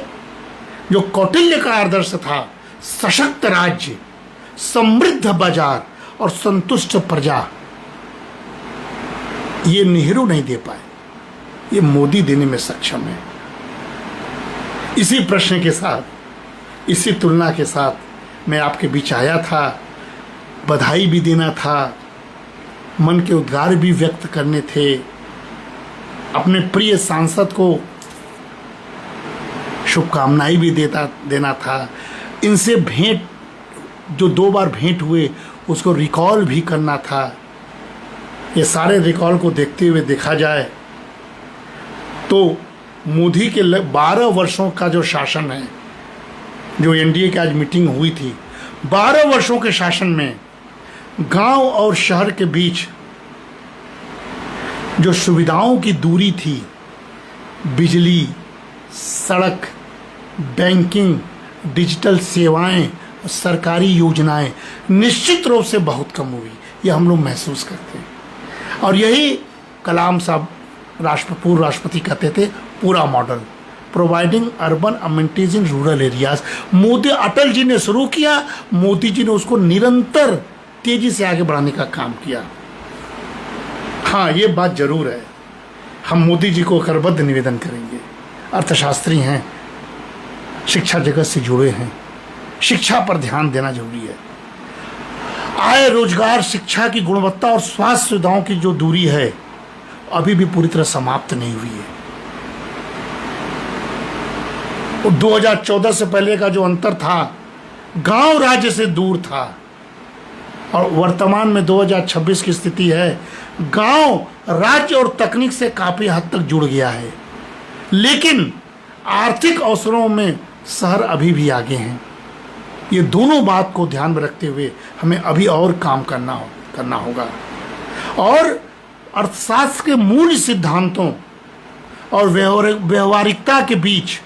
S1: जो कौटिल्य का आदर्श था, सशक्त राज्य, समृद्ध बाजार और संतुष्ट प्रजा, ये नेहरू नहीं दे पाए, ये मोदी देने में सक्षम है। इसी प्रश्न के साथ, इसी तुलना के साथ मैं आपके बीच आया था, बधाई भी देना था, मन के उद्गार भी व्यक्त करने थे, अपने प्रिय सांसद को शुभकामनाएं भी देना था, इनसे भेंट जो 2 बार भेंट हुए उसको रिकॉल भी करना था। ये सारे रिकॉल को देखते हुए देखा जाए तो मोदी के 12 वर्षों का जो शासन है, जो एनडीए की आज मीटिंग हुई थी, 12 वर्षों के शासन में गांव और शहर के बीच जो सुविधाओं की दूरी थी, बिजली, सड़क, बैंकिंग, डिजिटल सेवाएं, सरकारी योजनाएं निश्चित रूप से बहुत कम हुई। ये हम लोग महसूस करते हैं। और यही कलाम साहब पूर्व राष्ट्रपति कहते थे, पूरा model providing urban amenities in rural areas. Modi, Atal ji ने शुरू किया, मोदी जी ने उसको निरंतर तेजी से आगे बढ़ाने का काम किया। हाँ, ये बात जरूर है, हम मोदी जी को करबद्ध निवेदन करेंगे। अर्थशास्त्री हैं, शिक्षा जगत से जुड़े हैं, शिक्षा पर ध्यान देना जरूरी है। आय, रोजगार, शिक्षा की गुणवत्ता और स्वास्थ्य सुविधाओं की जो दूरी है अभी भी पूरी तरह समाप्त नहीं हुई है। 2014 से पहले का जो अंतर था, गांव राज्य से दूर था, और वर्तमान में 2026 की स्थिति है, गांव राज्य और तकनीक से काफी हद तक जुड़ गया है, लेकिन आर्थिक अवसरों में शहर अभी भी आगे हैं। ये दोनों बात को ध्यान में रखते हुए हमें अभी और काम करना होगा। और अर्थशास्त्र के मूल सिद्धांतों और व्यवहारिकता के बीच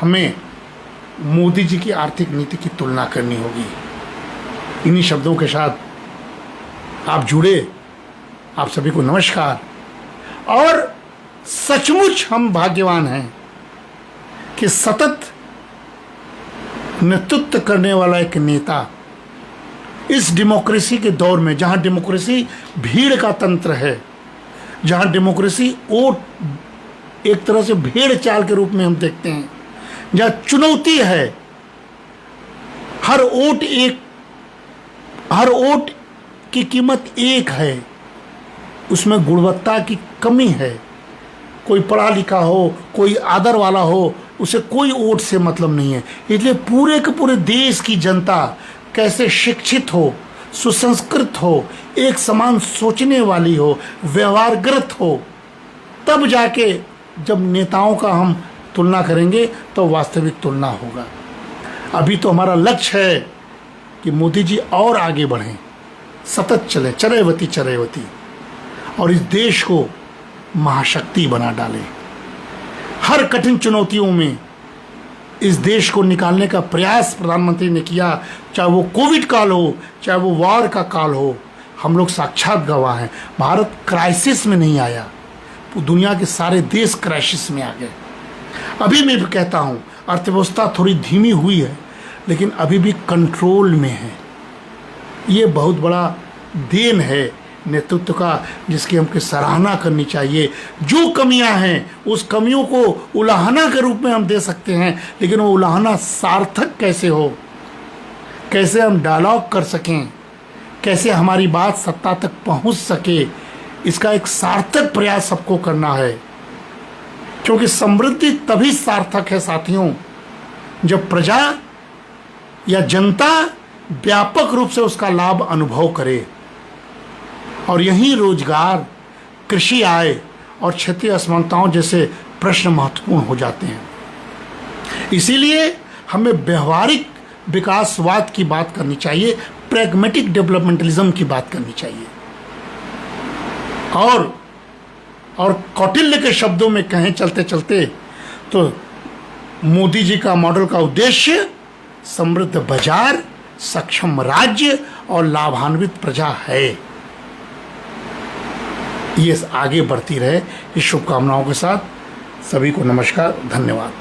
S1: हमें मोदी जी की आर्थिक नीति की तुलना करनी होगी। इन्हीं शब्दों के साथ आप जुड़े, आप सभी को नमस्कार। और सचमुच हम भाग्यवान हैं कि सतत नेतृत्व करने वाला एक नेता इस डेमोक्रेसी के दौर में, जहां डेमोक्रेसी भीड़ का तंत्र है, जहां डेमोक्रेसी वोट एक तरह से भेड़ चाल के रूप में हम देखते हैं, जहां चुनौती है, हर वोट की कीमत एक है, उसमें गुणवत्ता की कमी है। कोई पढ़ा लिखा हो, कोई आदर वाला हो, उसे कोई वोट से मतलब नहीं है। इसलिए पूरे के पूरे देश की जनता कैसे शिक्षित हो, सुसंस्कृत हो, एक समान सोचने वाली हो, व्यवहारग्रत हो, तब जाके जब नेताओं का हम तुलना करेंगे तो वास्तविक तुलना होगा। अभी तो हमारा लक्ष्य है कि मोदी जी और आगे बढ़ें, सतत चलें, चरैवती चरैवती, और इस देश को महाशक्ति बना डालें। हर कठिन चुनौतियों में इस देश को निकालने का प्रयास प्रधानमंत्री ने किया, चाहे वो कोविड काल हो, चाहे वो वॉर का काल हो। हम लोग साक्षात गवाह हैं। भारत क्राइसिस में नहीं आया, दुनिया के सारे देश क्राइसिस में आ गए। अभी मैं भी कहता हूँ अर्थव्यवस्था थोड़ी धीमी हुई है, लेकिन अभी भी कंट्रोल में है। ये बहुत बड़ा देन है नेतृत्व का, जिसकी हमको सराहना करनी चाहिए। जो कमियां हैं उस कमियों को उलाहना के रूप में हम दे सकते हैं, लेकिन वो उलाहना सार्थक कैसे हो, कैसे हम डायलॉग कर सकें, कैसे हमारी बात सत्ता तक पहुंच सके, इसका एक सार्थक प्रयास सबको करना है। क्योंकि समृद्धि तभी सार्थक है साथियों, जब प्रजा या जनता व्यापक रूप से उसका लाभ अनुभव करे। और यही रोजगार, कृषि आय और क्षेत्रीय असमानताओं जैसे प्रश्न महत्वपूर्ण हो जाते हैं। इसीलिए हमें व्यवहारिक विकासवाद की बात करनी चाहिए, प्रैग्मेटिक डेवलपमेंटलिज्म की बात करनी चाहिए। और कौटिल्य के शब्दों में कहें चलते चलते तो मोदी जी का मॉडल का उद्देश्य समृद्ध बाजार, सक्षम राज्य और लाभान्वित प्रजा है। ये आगे बढ़ती रहे। इस शुभकामनाओं के साथ सभी को नमस्कार, धन्यवाद।